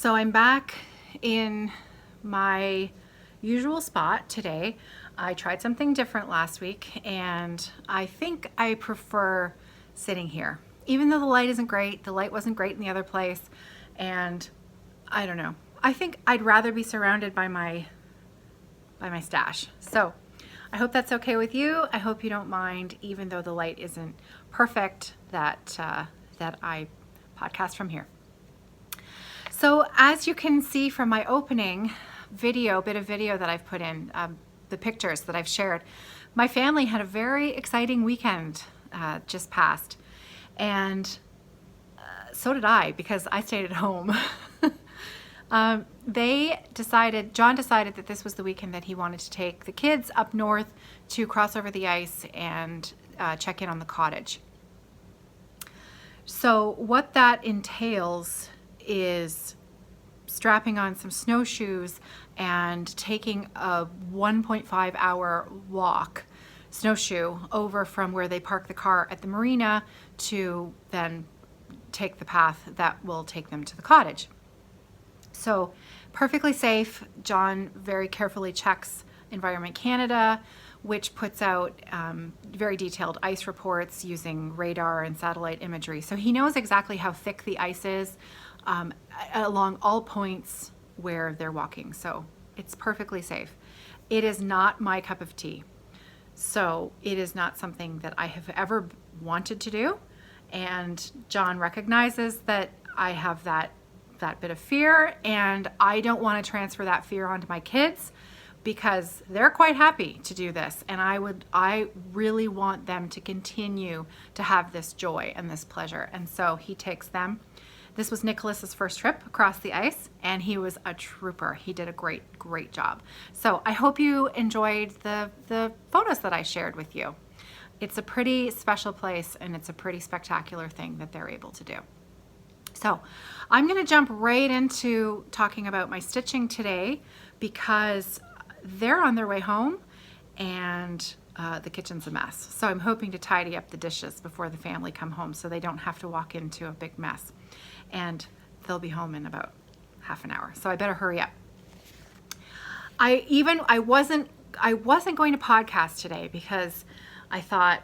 So I'm back in my usual spot today. I tried something different last week and I think I prefer sitting here. Even though the light isn't great, the light wasn't great in the other place, and I don't know. I think I'd rather be surrounded by my stash. So I hope that's okay with you. I hope you don't mind, even though the light isn't perfect, that I podcast from here. So as you can see from my opening bit of video that I've put in, the pictures that I've shared, my family had a very exciting weekend just passed, and so did I, because I stayed at home. John decided that this was the weekend that he wanted to take the kids up north to cross over the ice and check in on the cottage. So what that entails is strapping on some snowshoes and taking a 1.5 hour snowshoe over from where they park the car at the marina to then take the path that will take them to the cottage. So perfectly safe. John very carefully checks Environment Canada, which puts out very detailed ice reports using radar and satellite imagery. So he knows exactly how thick the ice is along all points where they're walking. So it's perfectly safe. It is not my cup of tea. So it is not something that I have ever wanted to do. And John recognizes that I have that bit of fear, and I don't want to transfer that fear onto my kids, because they're quite happy to do this, and I really want them to continue to have this joy and this pleasure. And so he takes them. This was Nicholas's first trip across the ice, and he was a trooper. He did a great job. So I hope you enjoyed the photos that I shared with you. It's a pretty special place, and it's a pretty spectacular thing that they're able to do. So I'm going to jump right into talking about my stitching today, because they're on their way home and the kitchen's a mess. So I'm hoping to tidy up the dishes before the family come home so they don't have to walk into a big mess. And they'll be home in about half an hour. So I better hurry up. I wasn't going to podcast today because I thought,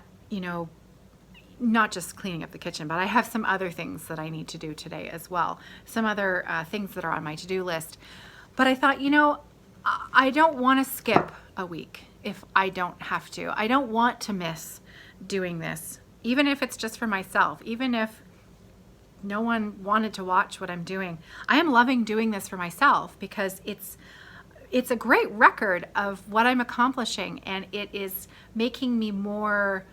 not just cleaning up the kitchen, but I have some other things that I need to do today as well. Some other things that are on my to-do list. But I thought, I don't want to skip a week if I don't have to. I don't want to miss doing this, even if it's just for myself, even if no one wanted to watch what I'm doing. I am loving doing this for myself because it's a great record of what I'm accomplishing, and it is making me more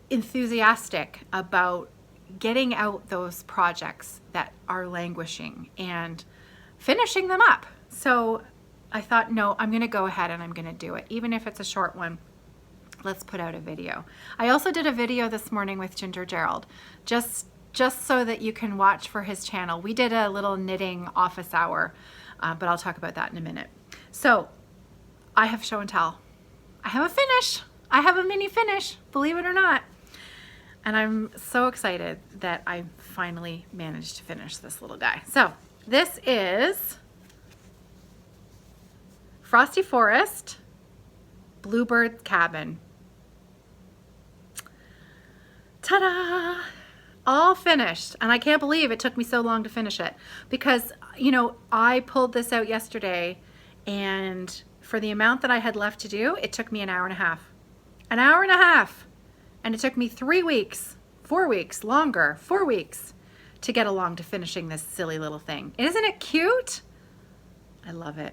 enthusiastic about getting out those projects that are languishing and finishing them up. So I thought, no, I'm going to go ahead and I'm going to do it. Even if it's a short one, let's put out a video. I also did a video this morning with Ginger Gerald, just so that you can watch for his channel. We did a little knitting office hour, but I'll talk about that in a minute. So I have show and tell. I have a finish. I have a mini finish, believe it or not. And I'm so excited that I finally managed to finish this little guy. So this is Frosty Forest Bluebird Cabin. Ta-da! All finished. And I can't believe it took me so long to finish it, because, I pulled this out yesterday, and for the amount that I had left to do, it took me an hour and a half. An hour and a half! And it took me 4 weeks to get along to finishing this silly little thing. Isn't it cute? I love it.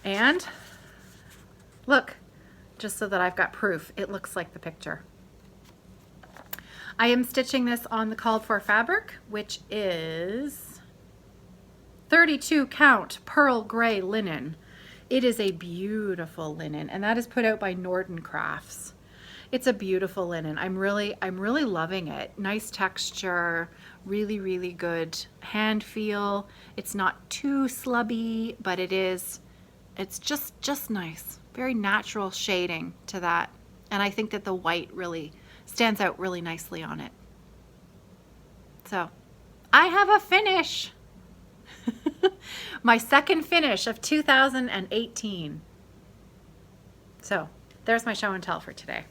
And look, just so that I've got proof, it looks like the picture. I am stitching this on the called for fabric, which is 32 count pearl gray linen. It is a beautiful linen, and that is put out by Norden Crafts. It's a beautiful linen. I'm really loving it. Nice texture, really good hand feel. It's not too slubby, but it's just nice. Very natural shading to that. And I think that the white really stands out really nicely on it. So I have a finish. My second finish of 2018. So there's my show and tell for today.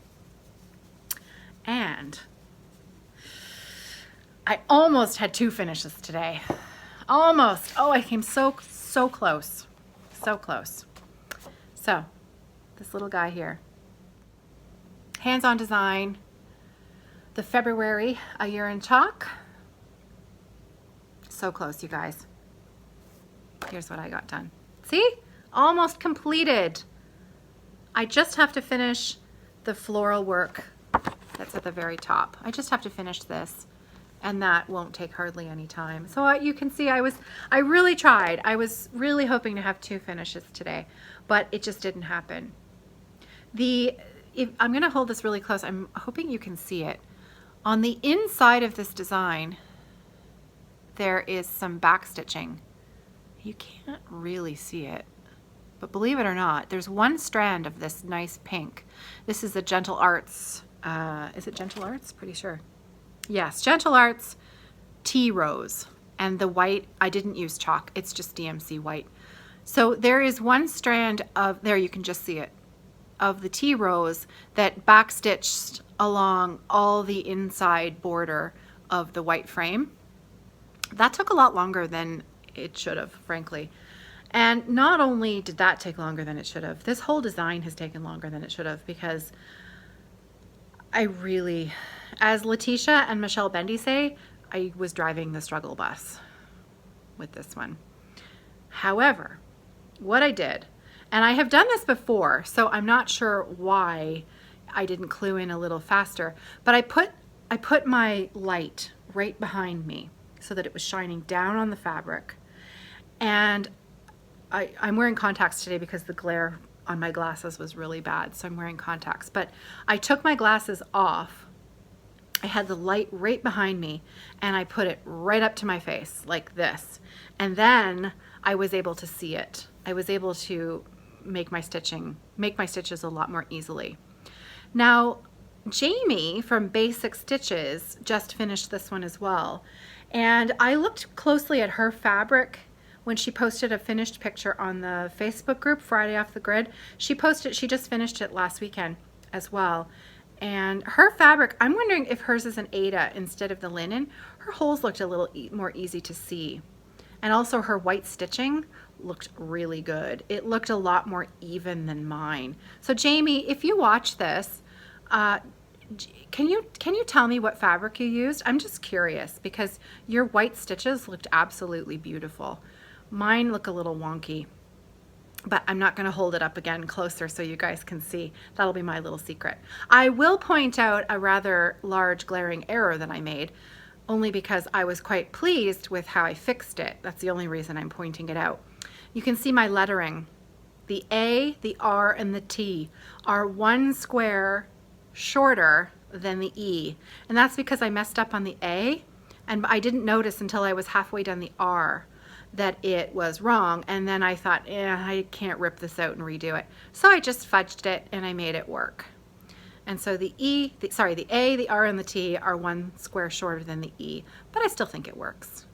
And I almost had 2 finishes today. Almost. Oh, I came so close. So close. So this little guy here. Hands-on design. The February A Year in Chalk. So close, you guys. Here's what I got done. See? Almost completed. I just have to finish the floral work that's at the very top. I just have to finish this, and that won't take hardly any time. So you can see I really tried. I was really hoping to have 2 finishes today, but it just didn't happen. I'm going to hold this really close. I'm hoping you can see it. On the inside of this design, there is some back stitching. You can't really see it, but believe it or not, there's one strand of this nice pink. This is the Gentle Arts. Is it Gentle Arts? Pretty sure. Yes, Gentle Arts Tea Rose. And the white, I didn't use chalk. It's just DMC white. So there is one strand of, there you can just see it, of the tea rose that backstitched along all the inside border of the white frame. That took a lot longer than it should have, frankly. And not only did that take longer than it should have, this whole design has taken longer than it should have, because I really, as Letitia and Michelle Bendy say, I was driving the struggle bus with this one. However, what I did, and I have done this before, so I'm not sure why I didn't clue in a little faster, but I put my light right behind me so that it was shining down on the fabric. And I'm wearing contacts today because the glare on my glasses was really bad, so I'm wearing contacts. But I took my glasses off. I had the light right behind me, and I put it right up to my face like this. And then I was able to see it. I was able to make my stitches a lot more easily. Now, Jamie from Basic Stitches just finished this one as well. And I looked closely at her fabric when she posted a finished picture on the Facebook group, Friday Off the Grid. She just finished it last weekend as well. And her fabric, I'm wondering if hers is an Aida instead of the linen. Her holes looked a little more easy to see. And also her white stitching looked really good. It looked a lot more even than mine. So Jamie, if you watch this, can you tell me what fabric you used? I'm just curious, because your white stitches looked absolutely beautiful. Mine look a little wonky, but I'm not going to hold it up again closer so you guys can see. That'll be my little secret. I will point out a rather large glaring error that I made, only because I was quite pleased with how I fixed it. That's the only reason I'm pointing it out. You can see my lettering. The A, the R, and the T are one square shorter than the E. And that's because I messed up on the A, and I didn't notice until I was halfway down the R that it was wrong. And then I thought, I can't rip this out and redo it. So I just fudged it and I made it work. And so the A, the R, and the T are one square shorter than the E, but I still think it works.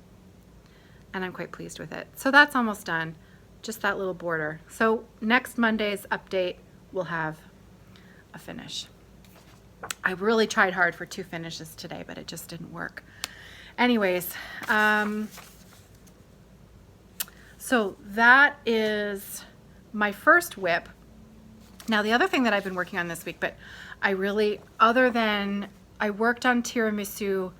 And I'm quite pleased with it. So that's almost done, just that little border. So next Monday's update will have a finish. I really tried hard for 2 finishes today, but it just didn't work. Anyways, so that is my first whip. Now the other thing that I've been working on this week, but I worked on tiramisu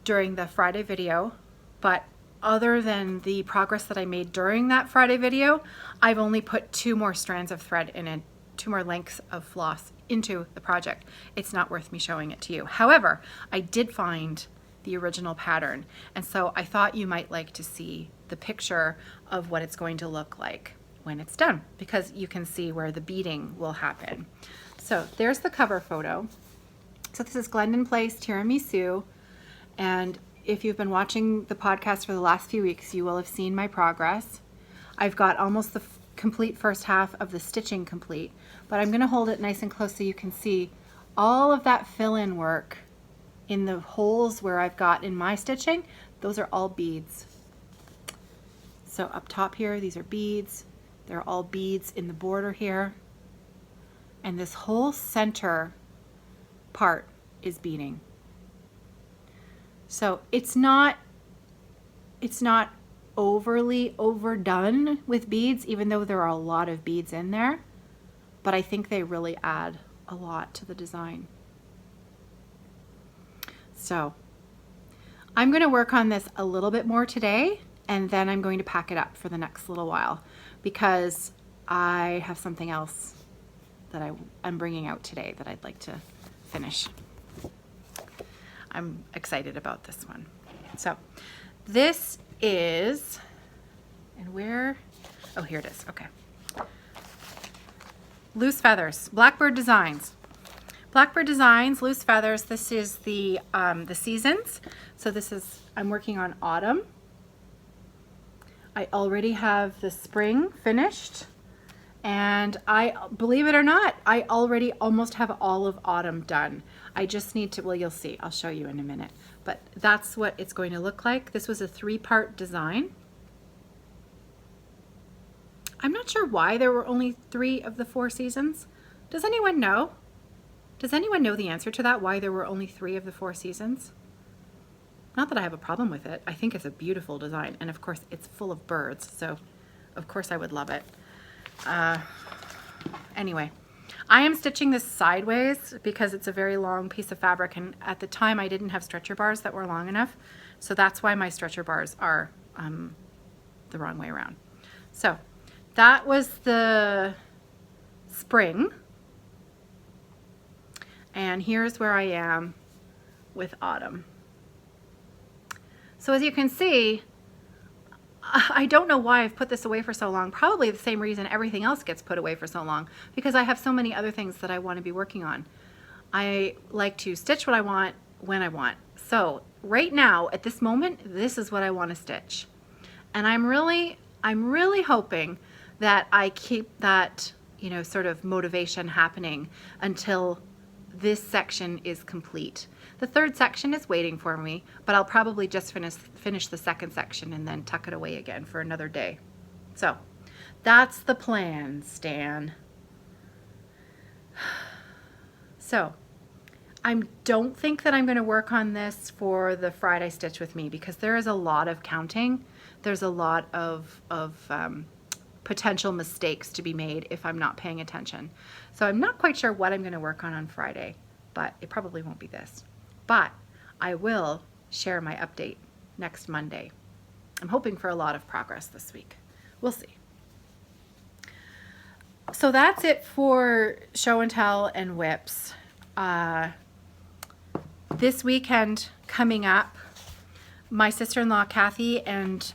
during the Friday video, but other than the progress that I made during that Friday video, I've only put 2 more strands of thread in it, 2 more lengths of floss into the project. It's not worth me showing it to you. However, I did find the original pattern, and so I thought you might like to see the picture of what it's going to look like when it's done, because you can see where the beading will happen. So there's the cover photo. So this is Glendon Place Tiramisu, and if you've been watching the podcast for the last few weeks, you will have seen my progress. I've got almost the complete first half of the stitching complete, but I'm going to hold it nice and close so you can see all of that fill-in work in the holes where I've got in my stitching. Those are all beads. So up top here, these are beads. They're all beads in the border here. And this whole center part is beading. So it's not overly overdone with beads, even though there are a lot of beads in there, but I think they really add a lot to the design. So I'm going to work on this a little bit more today, and then I'm going to pack it up for the next little while because I have something else that I'm bringing out today that I'd like to finish. I'm excited about this one. So this is, and where, oh, here it is. Okay. Loose Feathers, Blackbird Designs. Blackbird Designs, Loose Feathers. This is the seasons. So this is, I'm working on autumn. I already have the spring finished, and believe it or not, I already almost have all of autumn done. I just need to, well, you'll see, I'll show you in a minute, but that's what it's going to look like. This was a 3-part design. I'm not sure why there were only 3 of the 4 seasons. Does anyone know? Does anyone know the answer to that, why there were only 3 of the 4 seasons? Not that I have a problem with it. I think it's a beautiful design, and of course it's full of birds, so of course I would love it. Anyway, I am stitching this sideways because it's a very long piece of fabric, and at the time I didn't have stretcher bars that were long enough, so that's why my stretcher bars are the wrong way around. So that was the spring, and here's where I am with autumn. So as you can see, I don't know why I've put this away for so long. Probably the same reason everything else gets put away for so long, because I have so many other things that I want to be working on. I like to stitch what I want when I want. So right now, at this moment, this is what I want to stitch. And I'm really hoping that I keep that, you know, sort of motivation happening until this section is complete. The 3rd section is waiting for me, but I'll probably just finish the 2nd section and then tuck it away again for another day. So that's the plan, Stan. So I don't think that I'm going to work on this for the Friday Stitch with Me because there is a lot of counting. There's a lot of potential mistakes to be made if I'm not paying attention. So I'm not quite sure what I'm going to work on Friday, but it probably won't be this. But I will share my update next Monday. I'm hoping for a lot of progress this week. We'll see. So that's it for show and tell and whips. This weekend coming up, my sister-in-law Kathy and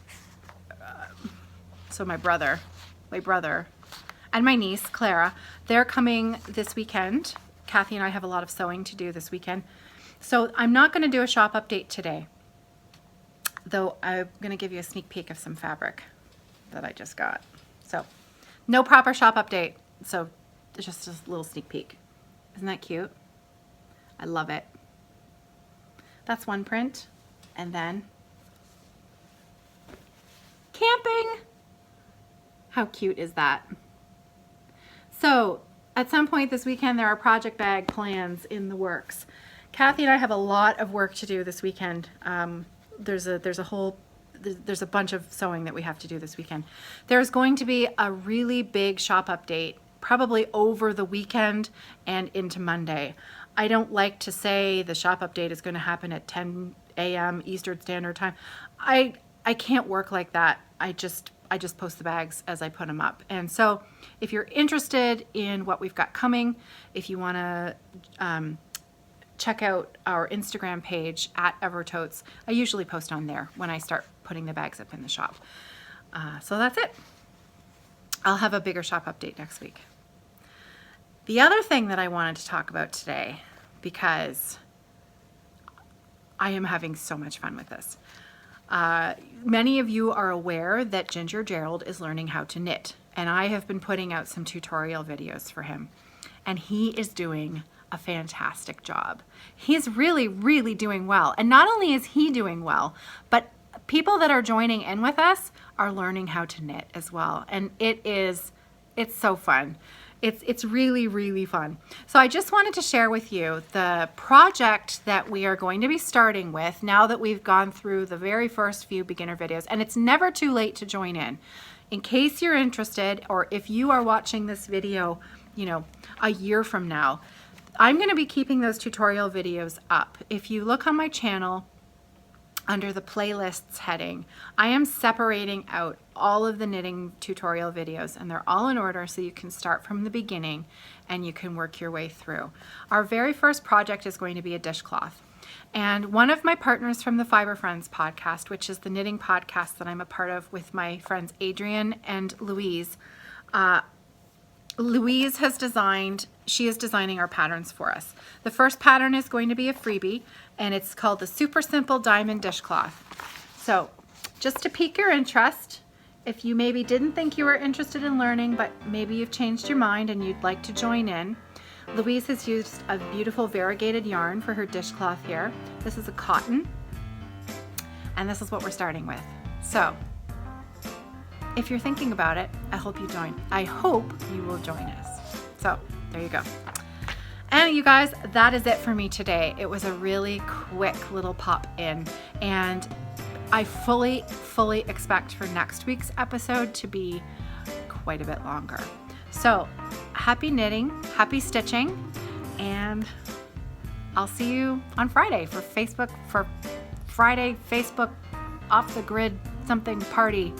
so my brother and my niece Clara, they're coming this weekend. Kathy and I have a lot of sewing to do this weekend. So I'm not going to do a shop update today, though I'm going to give you a sneak peek of some fabric that I just got. So no proper shop update, so it's just a little sneak peek. Isn't that cute? I love it. That's one print, and then camping. How cute is that? So at some point this weekend there are project bag plans in the works. Kathy and I have a lot of work to do this weekend. There's a bunch of sewing that we have to do this weekend. There's going to be a really big shop update probably over the weekend and into Monday. I don't like to say the shop update is going to happen at 10 a.m. Eastern Standard Time. I can't work like that. I just post the bags as I put them up. And so if you're interested in what we've got coming, if you want to check out our Instagram page at Evertotes. I usually post on there when I start putting the bags up in the shop. So that's it. I'll have a bigger shop update next week. The other thing that I wanted to talk about today, because I am having so much fun with this. Many of you are aware that Ginger Gerald is learning how to knit, and I have been putting out some tutorial videos for him, and he is doing a fantastic job. He's really, really doing well. And not only is he doing well, but people that are joining in with us are learning how to knit as well. And it's so fun. It's really, really fun. So I just wanted to share with you the project that we are going to be starting with now that we've gone through the very first few beginner videos. And it's never too late to join in. In case you're interested, or if you are watching this video, you know, a year from now, I'm going to be keeping those tutorial videos up. If you look on my channel, under the playlists heading, I am separating out all of the knitting tutorial videos, and they're all in order so you can start from the beginning and you can work your way through. Our very first project is going to be a dishcloth. And one of my partners from the Fiber Friends podcast, which is the knitting podcast that I'm a part of with my friends Adrian and Louise, Louise has designed, she is designing our patterns for us. The first pattern is going to be a freebie, and it's called the Super Simple Diamond Dishcloth. So just to pique your interest, if you maybe didn't think you were interested in learning, but maybe you've changed your mind and you'd like to join in, Louise has used a beautiful variegated yarn for her dishcloth here. This is a cotton, and this is what we're starting with. So if you're thinking about it, I hope you join. I hope you will join us. So there you go. And you guys, that is it for me today. It was a really quick little pop in, and I fully expect for next week's episode to be quite a bit longer. So happy knitting, happy stitching, and I'll see you on Friday for Friday Facebook off the grid something party.